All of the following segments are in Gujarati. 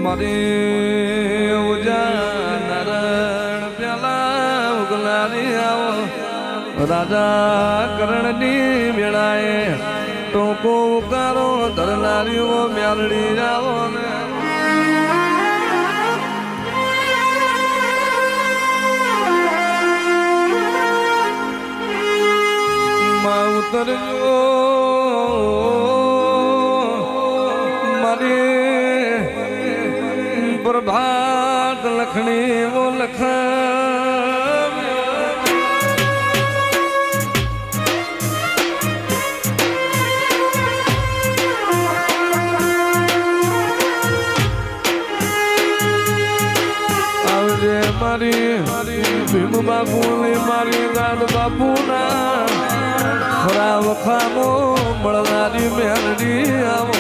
મારી ઉજાનરણ પ્યાલા ઉગલારી આવો રાજા કરણની મેળાએ ટોકો ઉકારો ધરનારીઓ મ્યાલડી આવો ને ઉતરજો મારી પ્રભાત લખણી વો લખ આવજે મારી ભીમ બાપુ મારી દાદ બાપુ ના ખરા વખાનો મળનારી મેરડી આવો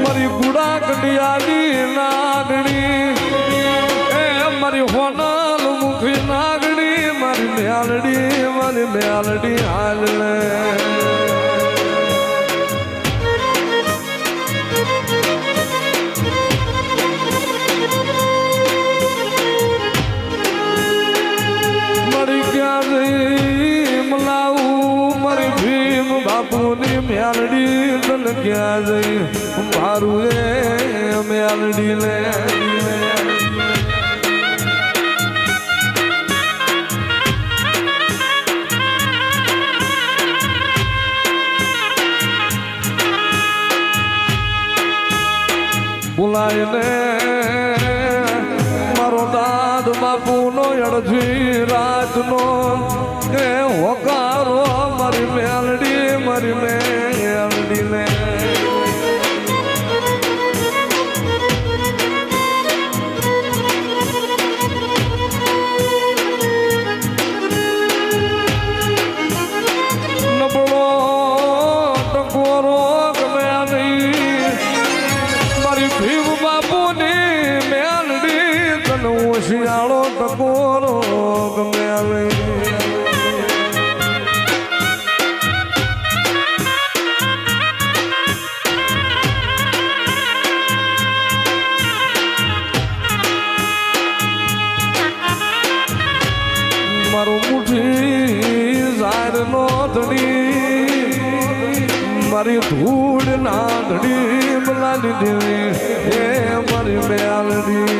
મારી ગુડા કડિયાની નાગણી મારી હોનલ મુખી નાગણી મારી મ્યાલડી હાલને મારી ક્યાં જઈ મલાવું મારી ભીમ બાપુની મ્યાલડી તન ક્યાં જઈ મારું એ મ્યાલડી લે બોલાયને મારો દાદ બાપુનો અડધી રાતનો એ હોકારો મારી મેલડી ને નબળો ટકોરો ગમે નહીં મારી ભીમ બાપુની મેલડી તને હોશિયાળો ટકોરો ગમે મારું મુઠ્ઠી ઝાર નો ધડી મારી ધૂળ ના ધડી બલાડી દેવી એ મારી મેલડી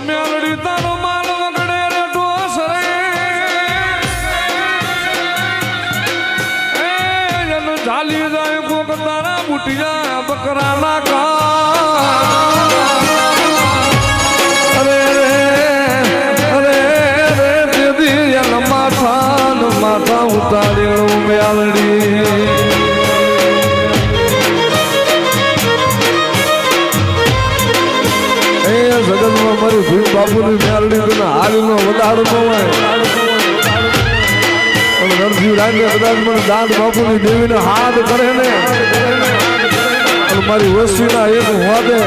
મેલડી તારો માલ વગડે રે ડોસરે એ જન ઝાલી જાય કોક તારા બુટિયા બકરાના કા અરે રે દીદી એન માથા ઉતાડ્યો મેલડી જગતમાં મારી ભીમ બાપુની મેલડી તને હાલનો વધારો ન હોય પણ નરસિંહ રાજે કદાચ મને દાદ બાપુની દેવીને હાથ કરે ને અને મારી વસ્તીના એક હોદે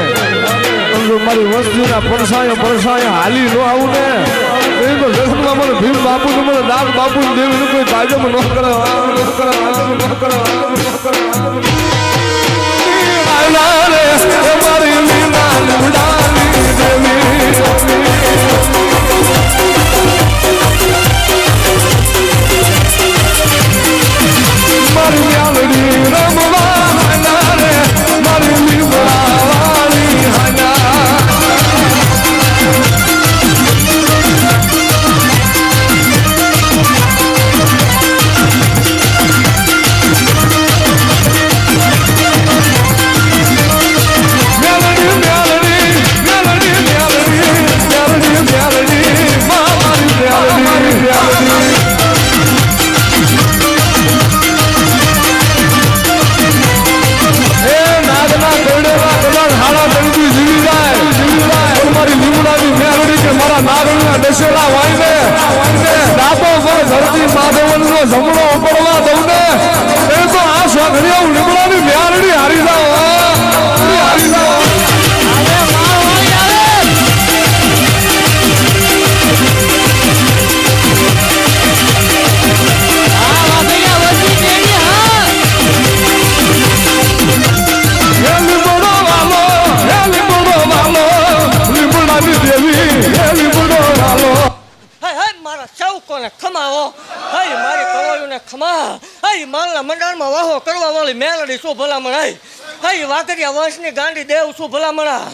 મારી વસ્તીના પરસાય હાલી ન આવું ને એ તો જગતમાં મને ભીમ બાપુનું મને દાદ બાપુની દેવીને કોઈ તાજમ ન કરે મારી લીલા ઉડાની મારી મ્યાલડી રમવા રે મારી લીમડા વાળી હના માલના મંડાણમાં વાહો કરવા વાળી મેલડી શું ભલામણ આઈ હા વાકરિયા વંશની ગાંડી દેવ શું ભલામણા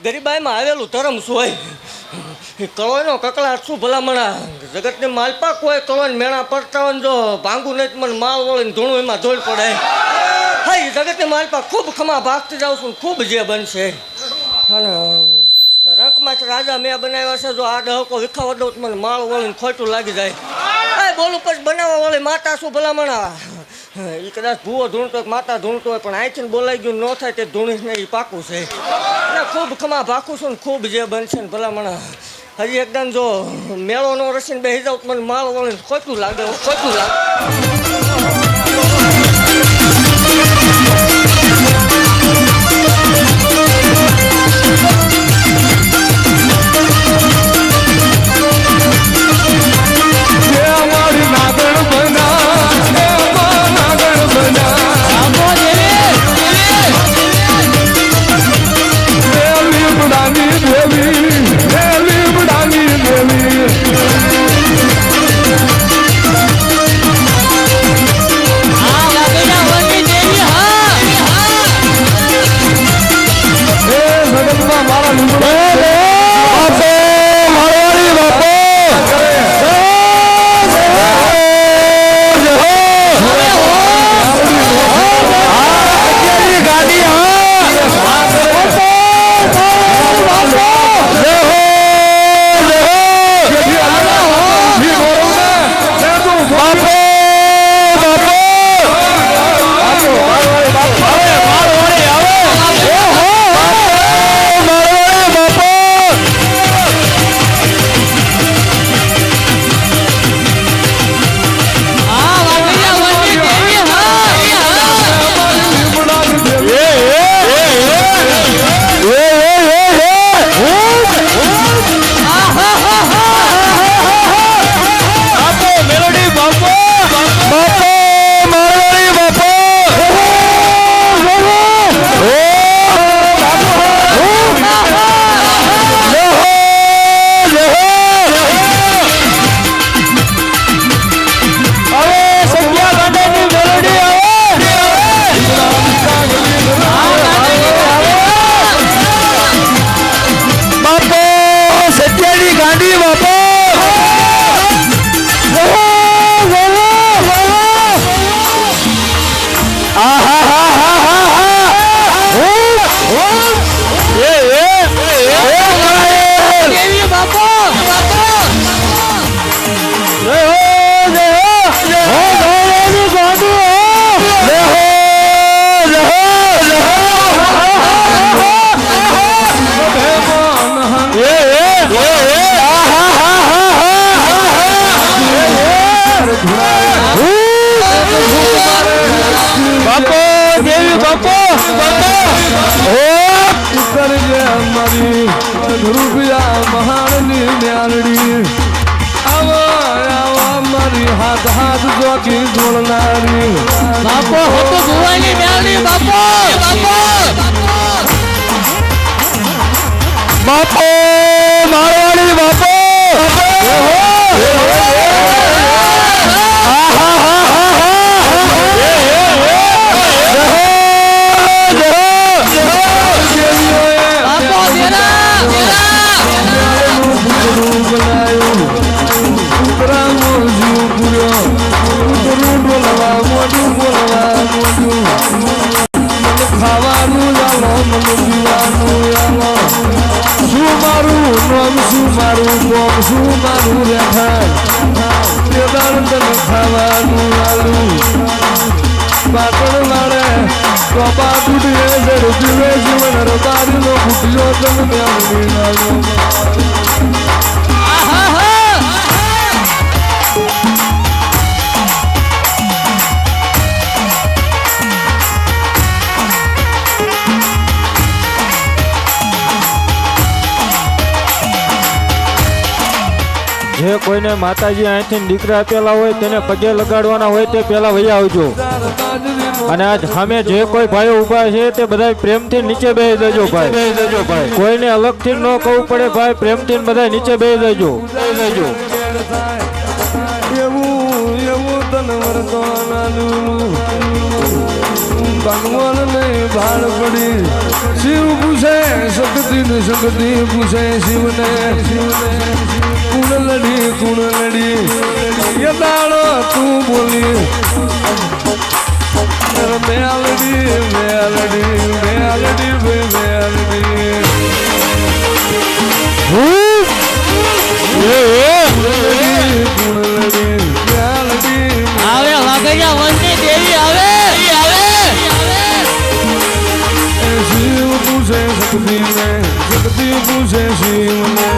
ગરીબાઈમાં આવેલું ધરમ શું હોય કળોયનો કકળાટ શું ભલામણા જગતની માલપાક હોય કળોય મેણા પડતા હોય જો ભાંગું નહીં મને માલ વળીને ધૂણું એમાં ધોળ પડે હા જગતની માલપાક ખૂબ ખમા ભાગતી જાઉં છું ખૂબ જે બનશે અને રંકમાં રાજા મેં બનાવ્યા છે જો આ ડહકો વિખાવા દઉં મને માળ વળીને ખોટું લાગી જાય હા બોલું પછી બનાવવા વાળી માતા શું ભલામણા એ કદાચ ભૂવો ધૂણતો હોય માતા ધૂણતો હોય પણ અહીંથી બોલાઈ ગયું ન થાય તે ધૂણીશ ને એ પાકું છે અને ખૂબ ખમા ભાકું છું ને ખૂબ જે બનશે ને ભલામણા હજી એકદમ જો મેળો નો રસીને બેસી જાઉં મને માળ વળીને ખોટું લાગે ખોટું લાગે હાથ હાથ જોકી જોડનારી બાપો હોતો ભુવાની મેલડી બાપો બાપો મારવાડી બાપો જે કોઈને માતાજી અહીંથી દીકરા આપેલા હોય તેને પગે લગાડવાના હોય તે પહેલા વહી આવજો અને આજ સામે જે કોઈ ભાઈઓ ઊભા છે તે બધા પ્રેમથી નીચે બેસી જજો ભાઈ કોઈને અલગથી ન કહવું પડે ભાઈ પ્રેમથી બધા નીચે બેસી જજો એવું તન ભગવાન નહીં ભાળ પડી શિવ પૂછે શક્તિ ને શક્તિ પૂછે શિવને કુણ લડી યદાડો તું બોલી મેલડી મેલડી મેલડી મેલડી આવે વાઘૈયા વંશની દેવી આવે શિવ પૂછે શક્તિ ને શક્તિ પૂછે શિવને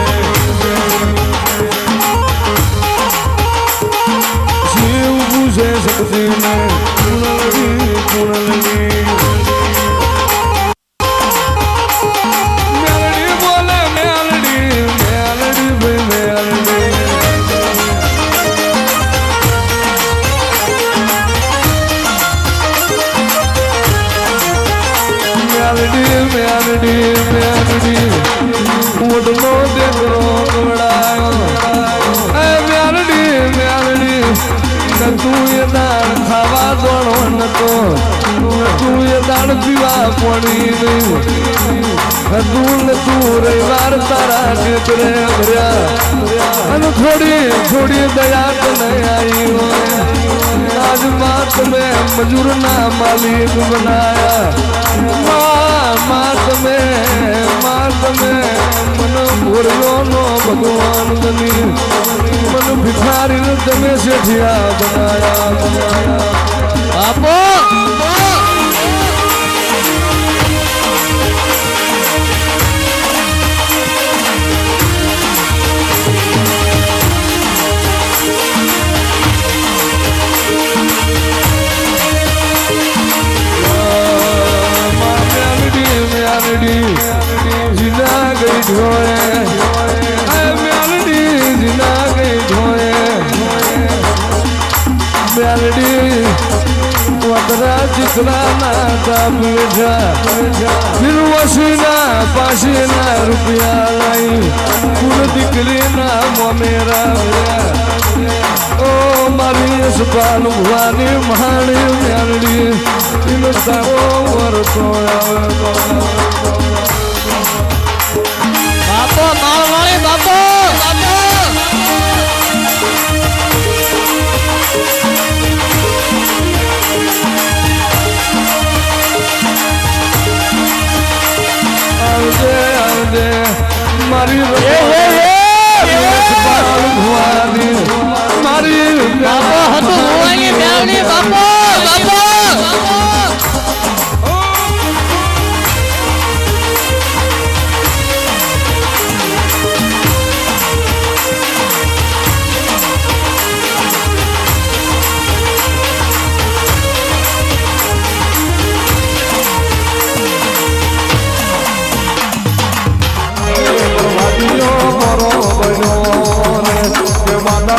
શિવ પૂછે શક્તિ ને કુણલડી મેલડી બોલે મેલડી મેલડી મેલડી મેલડી મેલડી ઉડનો દેખરો કવડાયો એ મેલડી મેલડી તું એ દાળ ખાવા દોડો નતો તું એ દાળ પીવા પડી નહીં તું રવિવાર તારા ચિત્રે ભર્યા અને થોડી દયા તને આવી હોય આજ માં તમે મજૂર ના માલિક બનાયા માં તમે મન ભોર્યો નો ભગવાન બની મન ભિખારી તમે શેઠિયા બનાયા બાપો જીના ગઈ ઢોળે મેલડી જીના ગઈ ઢોળે મેલડી વતરા ચિત્રા ના તાપ બેઠા ફિરવસીના પાસીના રૂપિયા લાઈ કુલ દીકરી ના મોમેરા ઓ મારી સપાન ભવાની મહાણી મેલડી ઇનો તારો વરતો બાપો મારવાળી બાપો આવજે મારી મારી બાપો હતું ભુવાની મેળની બાપો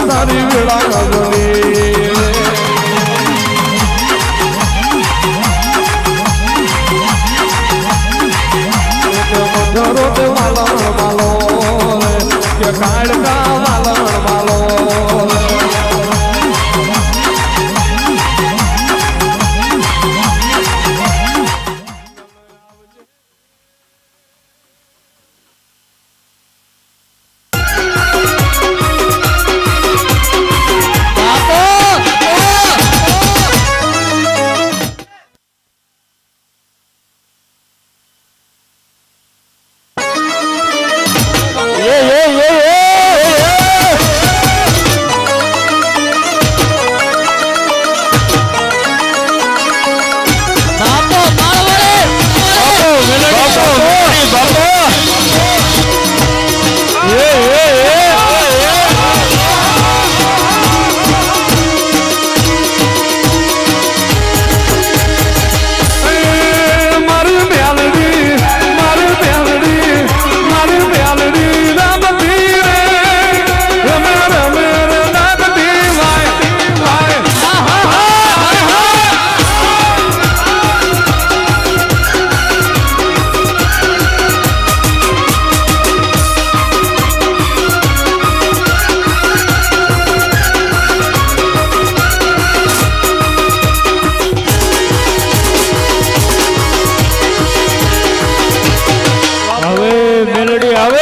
તારી વેળા ગગની ધરો તે વાલણ માલો કે કાળકા વાલણ માલો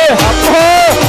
બાપો